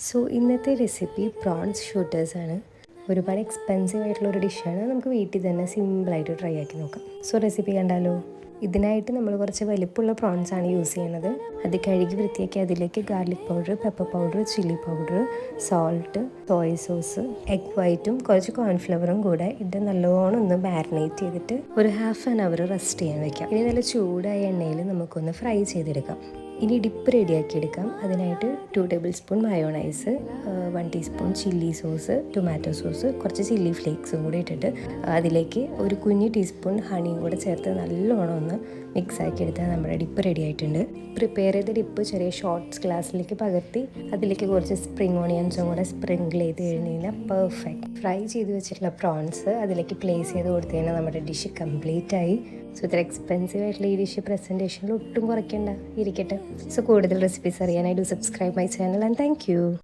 So ഇന്നത്തെ recipe prawns ഷൂട്ടേഴ്സാണ്. ഒരുപാട് expensive ആയിട്ടുള്ളൊരു ഡിഷാണ്. നമുക്ക് വീട്ടിൽ തന്നെ സിമ്പിളായിട്ട് ട്രൈ ആക്കി നോക്കാം. സോ റെസിപ്പി കണ്ടാലോ? ഇതിനായിട്ട് നമ്മൾ കുറച്ച് വലിപ്പമുള്ള പ്രോൺസ് ആണ് യൂസ് ചെയ്യുന്നത്. അത് കഴുകി വൃത്തിയാക്കി അതിലേക്ക് garlic powder, pepper powder, chilli powder, salt, soya sauce, egg വൈറ്റും കുറച്ച് കോൺഫ്ലവറും കൂടെ ഇട്ട് നല്ലോണം ഒന്ന് മാരിനേറ്റ് ചെയ്തിട്ട് ഒരു ഹാഫ് ആൻ അവർ റെസ്റ്റ് ചെയ്യാൻ വെക്കാം. ഇനി നല്ല ചൂടായ എണ്ണയിൽ നമുക്കൊന്ന് ഫ്രൈ ചെയ്തെടുക്കാം. ഇനി ഡിപ്പ് റെഡിയാക്കി എടുക്കാം. അതിനായിട്ട് 2 table spoon mayonnaise, 1 teaspoon chilli sauce, tomato sauce, കുറച്ച് ചില്ലി ഫ്ലേക്സും കൂടി ഇട്ടിട്ട് അതിലേക്ക് ഒരു കുഞ്ഞ് ടീസ്പൂൺ ഹണിയും കൂടെ ചേർത്ത് നല്ലോണം ഒന്ന് മിക്സ് ആക്കി എടുത്താൽ നമ്മുടെ ഡിപ്പ് റെഡി ആയിട്ടുണ്ട്. പ്രിപ്പയർ ചെയ്ത ഡിപ്പ് ചെറിയ ഷോർട്ട്സ് ഗ്ലാസ്സിലേക്ക് പകർത്തി അതിലേക്ക് കുറച്ച് സ്പ്രിംഗ് ഓണിയൻസും കൂടെ സ്പ്രിങ്കിൾ ചെയ്ത് കഴിഞ്ഞാൽ പെർഫെക്റ്റ്. ഫ്രൈ ചെയ്ത് വെച്ചിട്ടുള്ള പ്രോൺസ് അതിലേക്ക് പ്ലേസ് ചെയ്ത് കൊടുത്തു കഴിഞ്ഞാൽ നമ്മുടെ ഡിഷ് കംപ്ലീറ്റ് ആയി. സോ ഇത്ര എക്സ്പെൻസീവ് ആയിട്ടുള്ള ഈ ഡിഷ് പ്രസൻറ്റേഷനിൽ ഒട്ടും കുറയ്ക്കേണ്ട ഇരിക്കട്ടെ. സോ കൂടുതൽ റെസിപ്പീസ് അറിയാനായി do subscribe my channel and thank you.